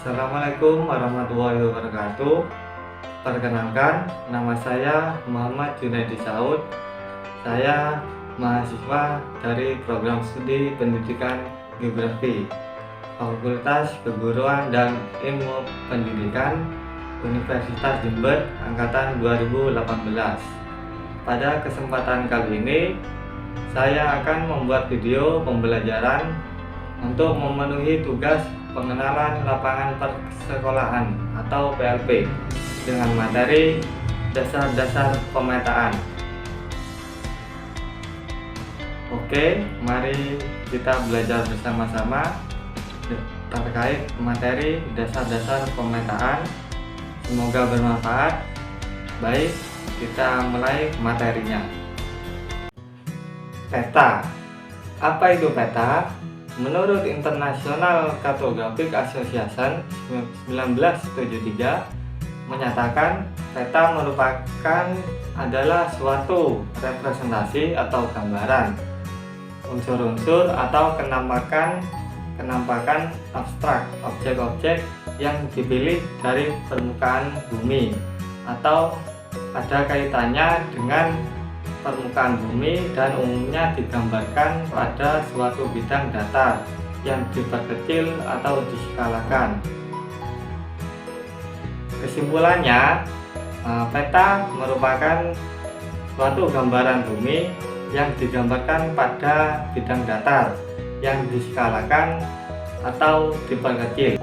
Assalamualaikum warahmatullahi wabarakatuh. Perkenalkan, nama saya Muhammad Junaidi Saud. Saya mahasiswa dari program studi pendidikan geografi Fakultas Keguruan dan Ilmu Pendidikan Universitas Jember angkatan 2018. Pada kesempatan kali ini saya akan membuat video pembelajaran untuk memenuhi tugas pengenalan lapangan persekolahan atau PLP dengan materi dasar-dasar pemetaan. Oke, mari kita belajar bersama-sama terkait materi dasar-dasar pemetaan. Semoga bermanfaat. Baik, kita mulai materinya. Peta. Apa itu peta? Menurut International Cartographic Association 1973 menyatakan peta merupakan adalah suatu representasi atau gambaran unsur-unsur atau kenampakan abstrak objek-objek yang dipilih dari permukaan bumi atau ada kaitannya dengan permukaan bumi dan umumnya digambarkan pada suatu bidang datar yang diperkecil atau diskalakan. Kesimpulannya, peta merupakan suatu gambaran bumi yang digambarkan pada bidang datar yang diskalakan atau diperkecil.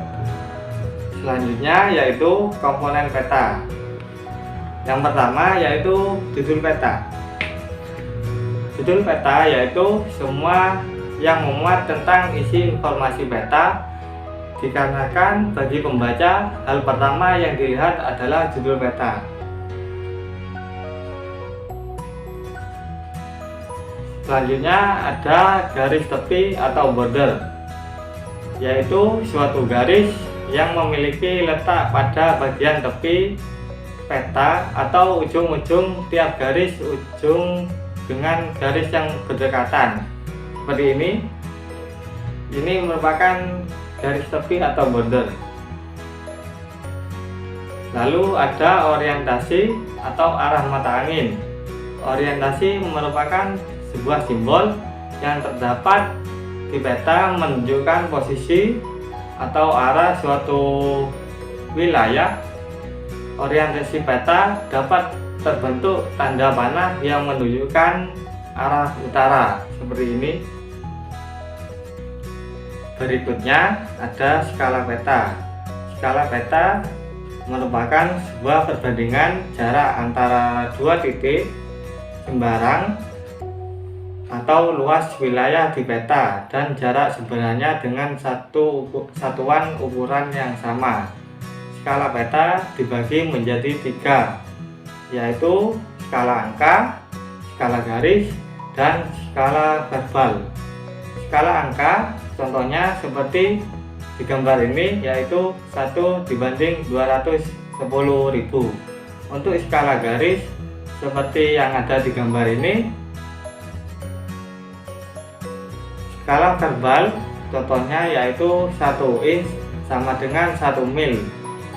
Selanjutnya yaitu komponen peta. Yang pertama yaitu judul peta. Judul peta yaitu semua yang memuat tentang isi informasi peta. Dikarenakan bagi pembaca, hal pertama yang dilihat adalah judul peta. Selanjutnya ada garis tepi atau border, yaitu suatu garis yang memiliki letak pada bagian tepi peta atau ujung-ujung tiap garis ujung dengan garis yang berdekatan seperti ini. Ini merupakan garis tepi atau border. Lalu ada orientasi atau arah mata angin. Orientasi merupakan sebuah simbol yang terdapat di peta menunjukkan posisi atau arah suatu wilayah. Orientasi peta dapat terbentuk tanda panah yang menunjukkan arah utara seperti ini. Berikutnya ada skala peta. Skala peta merupakan sebuah perbandingan jarak antara dua titik sembarang atau luas wilayah di peta dan jarak sebenarnya dengan satuan ukuran yang sama. Skala peta dibagi menjadi tiga, yaitu skala angka, skala garis, dan skala verbal. Skala angka contohnya seperti di gambar ini, yaitu 1/210.000. Untuk skala garis seperti yang ada di gambar ini. Skala verbal contohnya yaitu 1 inch sama dengan 1 mil.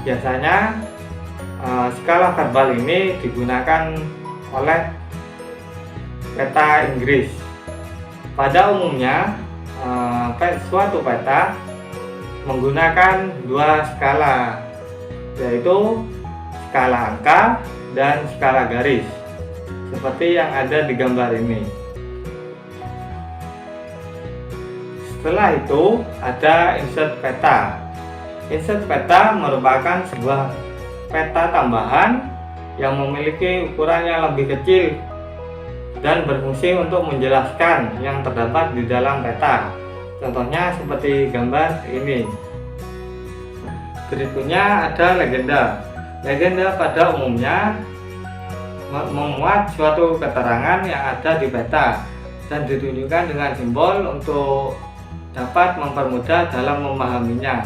Biasanya skala verbal ini digunakan oleh peta Inggris. Pada umumnya suatu peta menggunakan dua skala, yaitu skala angka dan skala garis seperti yang ada di gambar ini. Setelah itu ada insert peta. Insert peta merupakan sebuah peta tambahan yang memiliki ukuran yang lebih kecil dan berfungsi untuk menjelaskan yang terdapat di dalam peta. Contohnya seperti gambar ini. Berikutnya ada legenda. Legenda pada umumnya memuat suatu keterangan yang ada di peta dan ditunjukkan dengan simbol untuk dapat mempermudah dalam memahaminya.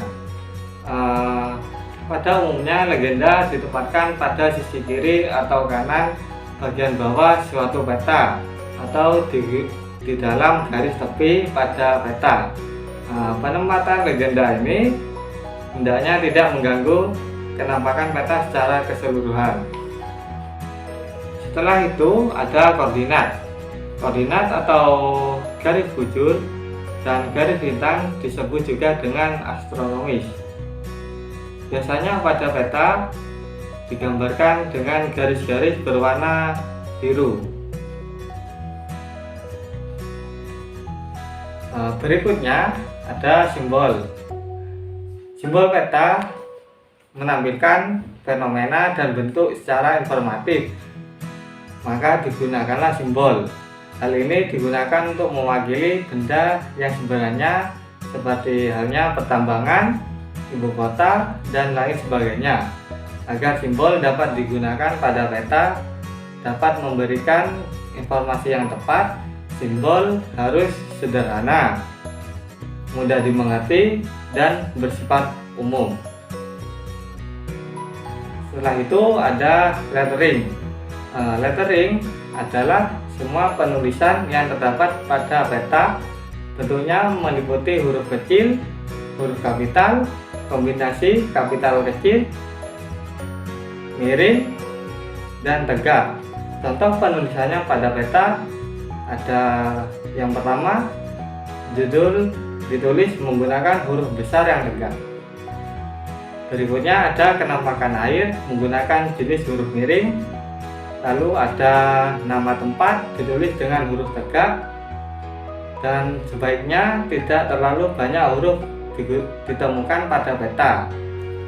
Pada umumnya legenda ditempatkan pada sisi kiri atau kanan bagian bawah suatu peta atau di dalam garis tepi pada peta. Penempatan legenda ini hendaknya tidak mengganggu kenampakan peta secara keseluruhan. Setelah itu ada koordinat. Koordinat atau garis bujur dan garis bintang disebut juga dengan astronomis. Biasanya pada peta digambarkan dengan garis-garis berwarna biru. Berikutnya ada simbol. Simbol peta menampilkan fenomena dan bentuk secara informatif, maka digunakanlah simbol. Hal ini digunakan untuk mewakili benda yang sebenarnya, seperti halnya pertambangan, ibu kota, dan lain sebagainya. Agar simbol dapat digunakan pada peta dapat memberikan informasi yang tepat, simbol harus sederhana, mudah dimengerti, dan bersifat umum. Setelah itu ada lettering. Lettering adalah semua penulisan yang terdapat pada peta, bentuknya meliputi huruf kecil, huruf kapital, kombinasi kapital kecil, miring, dan tegak. Contoh penulisannya pada peta ada yang pertama, judul ditulis menggunakan huruf besar yang tegak. Berikutnya ada kenampakan air menggunakan jenis huruf miring. Lalu ada nama tempat ditulis dengan huruf tegak, dan sebaiknya tidak terlalu banyak huruf ditemukan pada peta.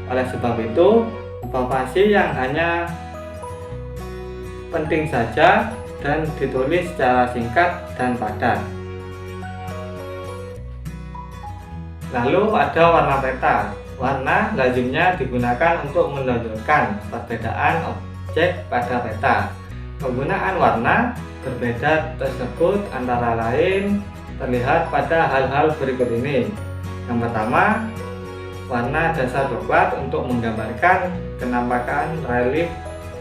Oleh sebab itu, informasi yang hanya penting saja dan ditulis secara singkat dan padat. Lalu ada warna peta. Warna lazimnya digunakan untuk menunjukkan perbedaan objek pada peta. Penggunaan warna berbeda tersebut antara lain terlihat pada hal-hal berikut ini. Yang pertama, warna dasar coklat untuk menggambarkan kenampakan relief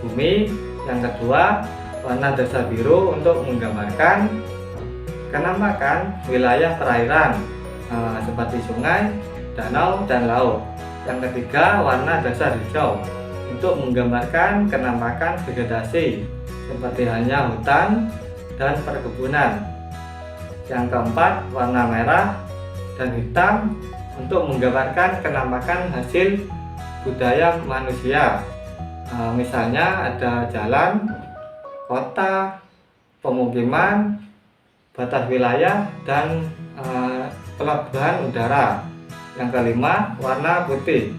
bumi. Yang kedua, warna dasar biru untuk menggambarkan kenampakan wilayah perairan seperti sungai, danau, dan laut. Yang ketiga, warna dasar hijau untuk menggambarkan kenampakan vegetasi seperti halnya hutan dan perkebunan. Yang keempat, warna merah dan hitam untuk menggambarkan kenampakan hasil budaya manusia. Misalnya ada jalan, kota, pemukiman, batas wilayah, dan pelabuhan udara. Yang kelima, warna putih.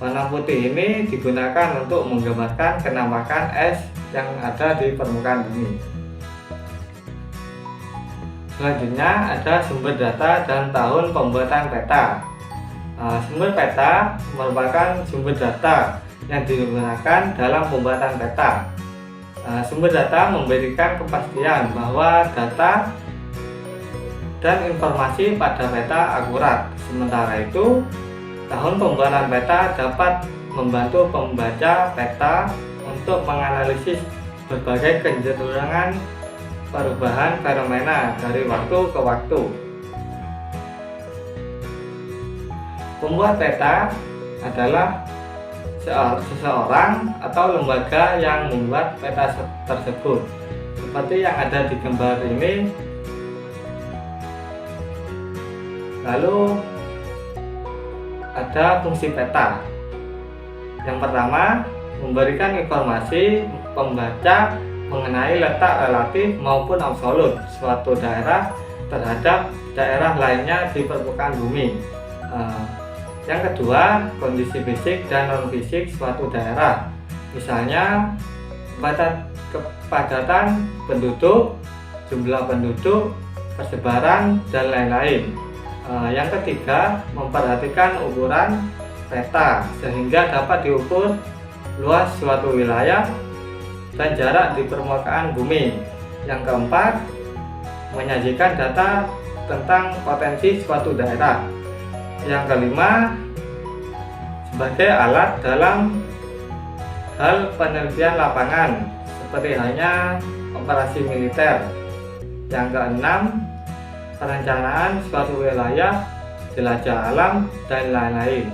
Warna putih ini digunakan untuk menggambarkan kenampakan es yang ada di permukaan bumi. Selanjutnya ada sumber data dan tahun pembuatan peta. Sumber peta merupakan sumber data yang digunakan dalam pembuatan peta. Sumber data memberikan kepastian bahwa data dan informasi pada peta akurat. Sementara itu, tahun pembuatan peta dapat membantu pembaca peta untuk menganalisis berbagai kecenderungan perubahan fenomena dari waktu ke waktu. Pembuat peta adalah seseorang atau lembaga yang membuat peta tersebut, seperti yang ada di gambar ini. Lalu ada fungsi peta. Yang pertama, memberikan informasi pembaca mengenai letak relatif maupun absolut suatu daerah terhadap daerah lainnya di permukaan bumi. Yang kedua, kondisi fisik dan non fisik suatu daerah, misalnya kepadatan penduduk, jumlah penduduk, persebaran, dan lain-lain. Yang ketiga, memperhatikan ukuran peta sehingga dapat diukur luas suatu wilayah dan jarak di permukaan bumi. Yang keempat, menyajikan data tentang potensi suatu daerah. Yang kelima, sebagai alat dalam hal penelitian lapangan seperti halnya operasi militer. Yang keenam, perencanaan suatu wilayah, jelajah alam, dan lain-lain.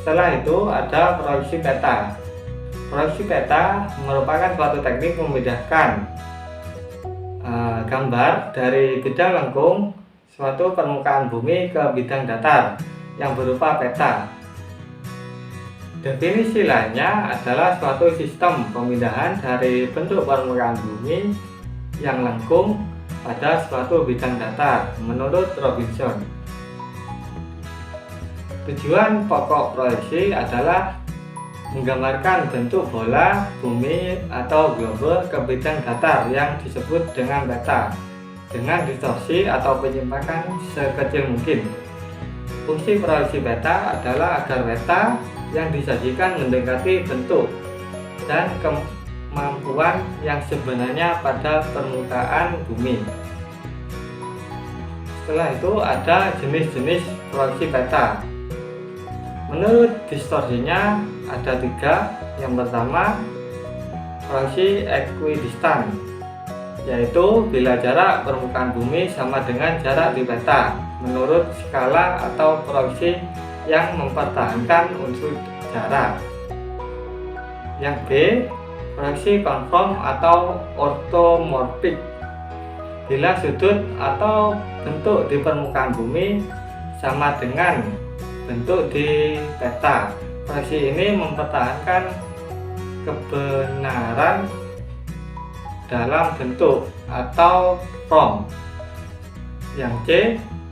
Setelah itu ada proyeksi peta. Proyeksi peta merupakan suatu teknik memindahkan gambar dari bidang lengkung suatu permukaan bumi ke bidang datar yang berupa peta. Definisi lainnya adalah suatu sistem pemindahan dari bentuk permukaan bumi yang lengkung pada suatu bidang datar menurut Robinson. Tujuan pokok proyeksi adalah menggambarkan bentuk bola bumi atau globe ke bidang datar yang disebut dengan peta dengan distorsi atau penyimpangan sekecil mungkin. Fungsi proyeksi peta adalah agar peta yang disajikan mendekati bentuk dan kemampuan yang sebenarnya pada permukaan bumi. Setelah itu ada jenis-jenis proyeksi peta. Menurut distorsinya ada 3. Yang pertama, proyeksi ekuidistan, yaitu bila jarak permukaan bumi sama dengan jarak di peta menurut skala atau proyeksi yang mempertahankan unsur jarak. Yang B, proyeksi konform atau ortomorfik, bila sudut atau bentuk di permukaan bumi sama dengan bentuk di peta. Proyeksi ini mempertahankan kebenaran dalam bentuk atau form. Yang C,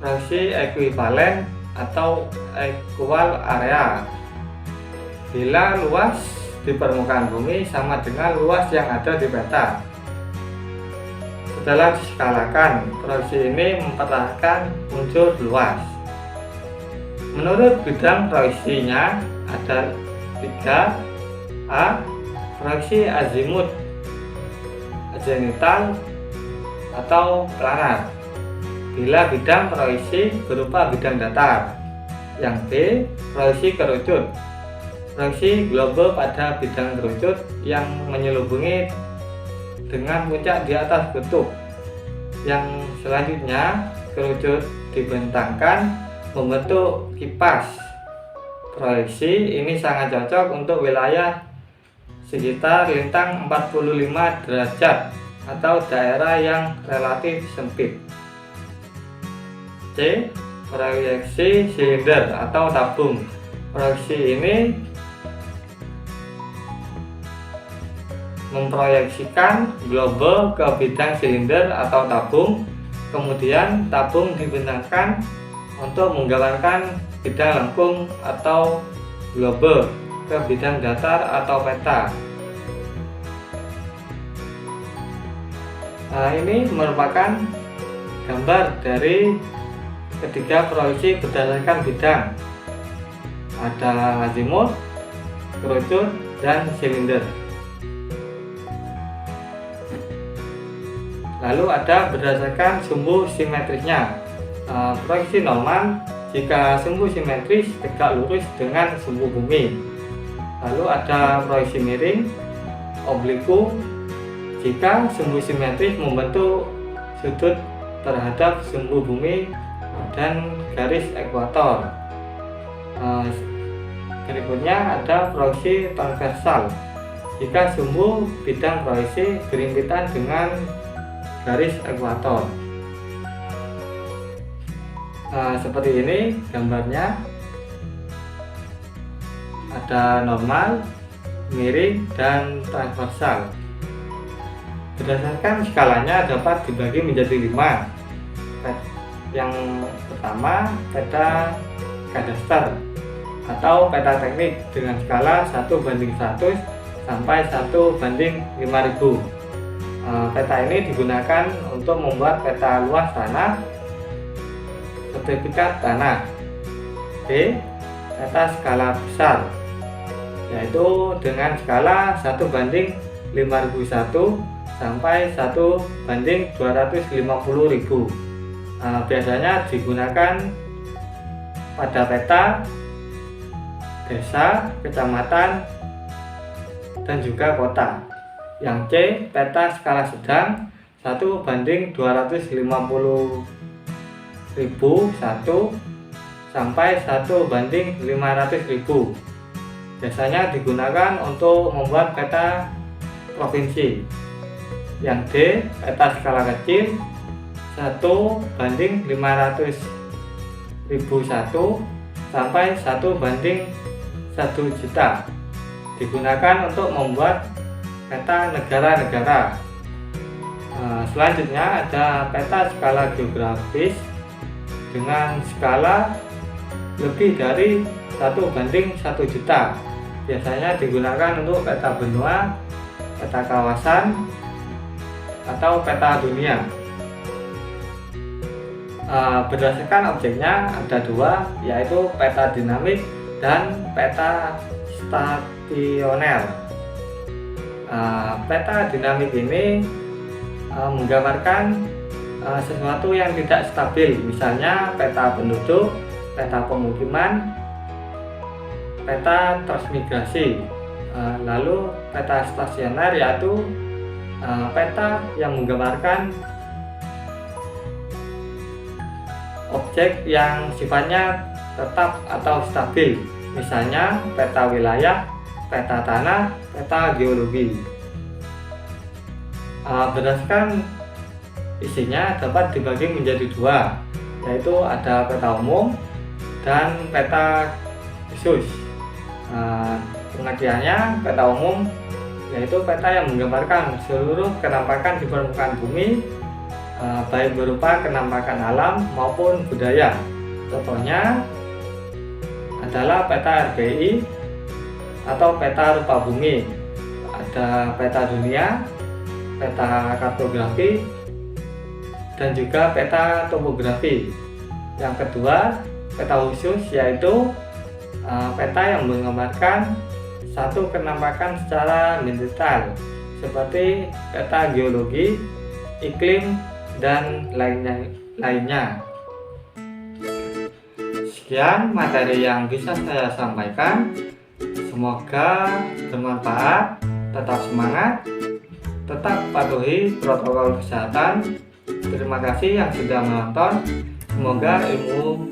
proyeksi ekuivalen atau equal area, bila luas di permukaan bumi sama dengan luas yang ada di peta. Setelah diskalakan, proyeksi ini mempertahankan unsur luas. Menurut bidang proyeksinya ada 3. A, proyeksi azimut, zenital atau planar, bila bidang proyeksi berupa bidang datar. Yang B, proyeksi kerucut, proyeksi globe pada bidang kerucut yang menyelubungi dengan puncak di atas kutub. Yang selanjutnya, kerucut dibentangkan membentuk kipas. Proyeksi ini sangat cocok untuk wilayah sekitar lintang 45 derajat atau daerah yang relatif sempit. C, proyeksi silinder atau tabung. Proyeksi ini memproyeksikan globe ke bidang silinder atau tabung, kemudian tabung dibentangkan untuk menggambarkan bidang lengkung atau globe ke bidang datar atau peta. Nah, ini merupakan gambar dari ketiga proyeksi berdasarkan bidang. Ada azimut, kerucut, dan silinder. Lalu ada berdasarkan sumbu simetrisnya. Proyeksi normal jika sumbu simetris tegak lurus dengan sumbu bumi. Lalu ada proyeksi miring, obliku, jika sumbu simetris membentuk sudut terhadap sumbu bumi dan garis ekuator. Berikutnya ada proyeksi transversal, jika sumbu bidang proyeksi berhimpitan dengan garis ekuator. Seperti ini gambarnya, ada normal, miring, dan transversal. Berdasarkan skalanya dapat dibagi menjadi 5. Yang pertama, peta kadaster atau peta teknik dengan skala 1:100 sampai 1:5000. Peta ini digunakan untuk membuat peta luas tanah, sertifikat tanah. B, peta skala besar, yaitu dengan skala 1:5001 sampai 1:250.000. Biasanya digunakan pada peta desa, kecamatan, dan juga kota. Yang C, peta skala sedang 1:250.001 sampai 1:500.000. Biasanya digunakan untuk membuat peta provinsi. Yang D, peta skala kecil 1:500.001 sampai 1:1 juta, digunakan untuk membuat peta negara-negara. Selanjutnya ada peta skala geografis dengan skala lebih dari 1:1 juta. Biasanya digunakan untuk peta benua, peta kawasan, atau peta dunia. Berdasarkan objeknya ada dua, yaitu peta dinamik dan peta stasioner. Peta dinamik ini menggambarkan sesuatu yang tidak stabil, misalnya peta penduduk, peta pemukiman, peta transmigrasi. Lalu peta stasioner yaitu peta yang menggambarkan objek yang sifatnya tetap atau stabil, misalnya peta wilayah, peta tanah, peta geologi. Berdasarkan isinya dapat dibagi menjadi dua, yaitu ada peta umum dan peta khusus. Pengertiannya, peta umum yaitu peta yang menggambarkan seluruh kenampakan di permukaan bumi, baik berupa kenampakan alam maupun budaya. Contohnya adalah peta RBI atau peta rupa bumi, ada peta dunia, peta kartografi, dan juga peta topografi. Yang kedua, peta khusus yaitu peta yang menggambarkan satu kenampakan secara mendetail seperti peta geologi, iklim, dan lainnya. Sekian materi yang bisa saya sampaikan. Semoga bermanfaat. Tetap semangat, tetap patuhi protokol kesehatan. Terima kasih yang sudah menonton. Semoga ilmu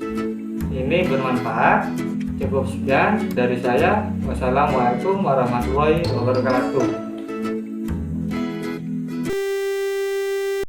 ini bermanfaat. Cukup sekian dari saya. Wassalamualaikum warahmatullahi wabarakatuh.